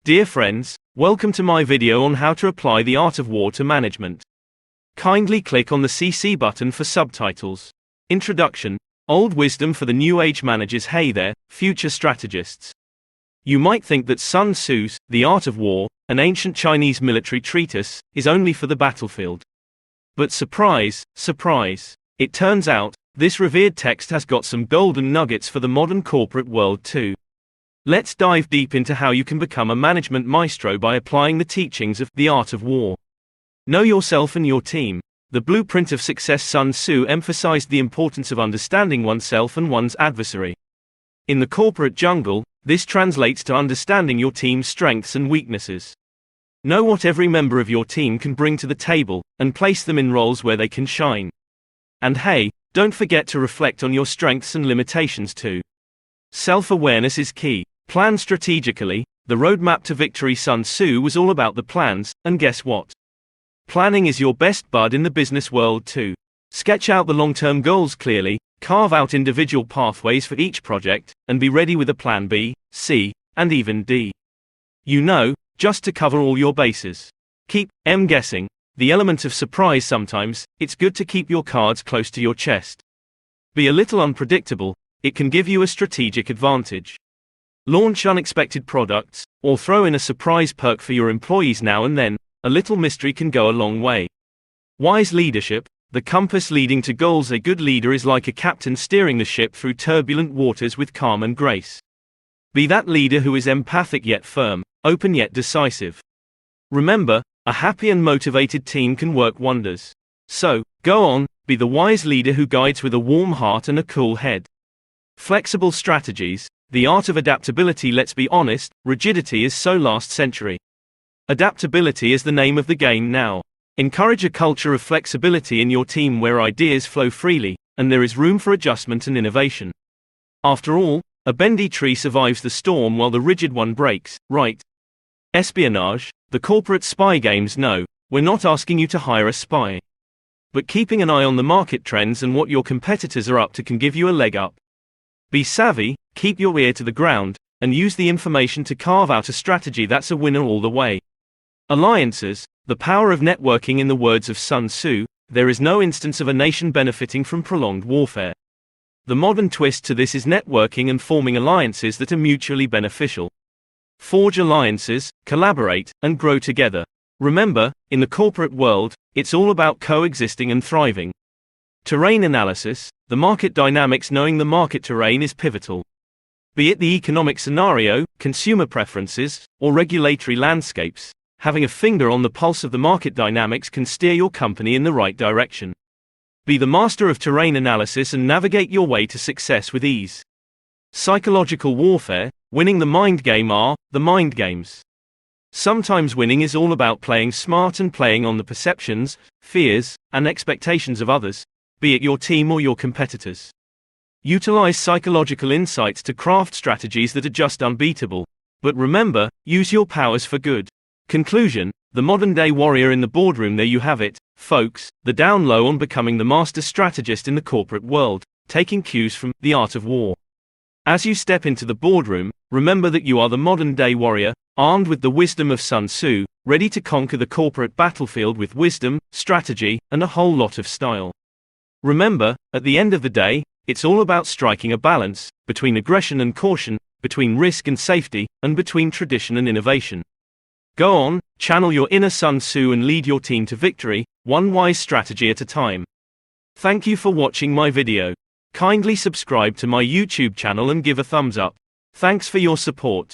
Dear friends, welcome to my video on how to apply the art of war to management. Kindly click on the CC button for subtitles. Introduction. Old wisdom for the new age managers. Hey there, future strategists. You might think that Sun Tzu's The Art of War, an ancient Chinese military treatise, is only for the battlefield. But surprise, surprise, it turns out, this revered text has got some golden nuggets for the modern corporate world too. Let's dive deep into how you can become a management maestro by applying the teachings of The Art of War. Know yourself and your team. The blueprint of success. Sun Tzu emphasized the importance of understanding oneself and one's adversary. In the corporate jungle, this translates to understanding your team's strengths and weaknesses. Know what every member of your team can bring to the table, and place them in roles where they can shine. And hey, don't forget to reflect on your strengths and limitations too. Self-awareness is key. Plan strategically. The roadmap to victory. Sun Tzu was all about the plans, and guess what? Planning is your best bud in the business world too. Sketch out the long-term goals clearly, carve out individual pathways for each project, and be ready with a plan B, C, and even D. Just to cover all your bases. Keep guessing. The element of surprise. Sometimes, it's good to keep your cards close to your chest. Be a little unpredictable. It can give you a strategic advantage. Launch unexpected products, or throw in a surprise perk for your employees now and then. A little mystery can go a long way. Wise leadership. The compass leading to goals. A good leader is like a captain steering the ship through turbulent waters with calm and grace. Be that leader who is empathic yet firm, open yet decisive. Remember, a happy and motivated team can work wonders. So, go on, be the wise leader who guides with a warm heart and a cool head. Flexible strategies. The art of adaptability. Let's be honest, rigidity is so last century. Adaptability is the name of the game now. Encourage a culture of flexibility in your team where ideas flow freely, and there is room for adjustment and innovation. After all, a bendy tree survives the storm while the rigid one breaks, right? Espionage. The corporate spy games. No, we're not asking you to hire a spy. But keeping an eye on the market trends and what your competitors are up to can give you a leg up. Be savvy, keep your ear to the ground, and use the information to carve out a strategy that's a winner all the way. Alliances. The power of networking. In the words of Sun Tzu, there is no instance of a nation benefiting from prolonged warfare. The modern twist to this is networking and forming alliances that are mutually beneficial. Forge alliances, collaborate, and grow together. Remember, in the corporate world, it's all about coexisting and thriving. Terrain analysis. The market dynamics. Knowing the market terrain is pivotal. Be it the economic scenario, consumer preferences, or regulatory landscapes, having a finger on the pulse of the market dynamics can steer your company in the right direction. Be the master of terrain analysis and navigate your way to success with ease. Psychological warfare. Winning the mind game. The mind games. Sometimes winning is all about playing smart and playing on the perceptions, fears, and expectations of others, be it your team or your competitors. Utilize psychological insights to craft strategies that are just unbeatable. But remember, use your powers for good. Conclusion. The modern-day warrior in the boardroom. There you have it, folks, the down low on becoming the master strategist in the corporate world, taking cues from The Art of War. As you step into the boardroom, remember that you are the modern-day warrior, armed with the wisdom of Sun Tzu, ready to conquer the corporate battlefield with wisdom, strategy, and a whole lot of style. Remember, at the end of the day, it's all about striking a balance, between aggression and caution, between risk and safety, and between tradition and innovation. Go on, channel your inner Sun Tzu and lead your team to victory, one wise strategy at a time. Thank you for watching my video. Kindly subscribe to my YouTube channel and give a thumbs up. Thanks for your support.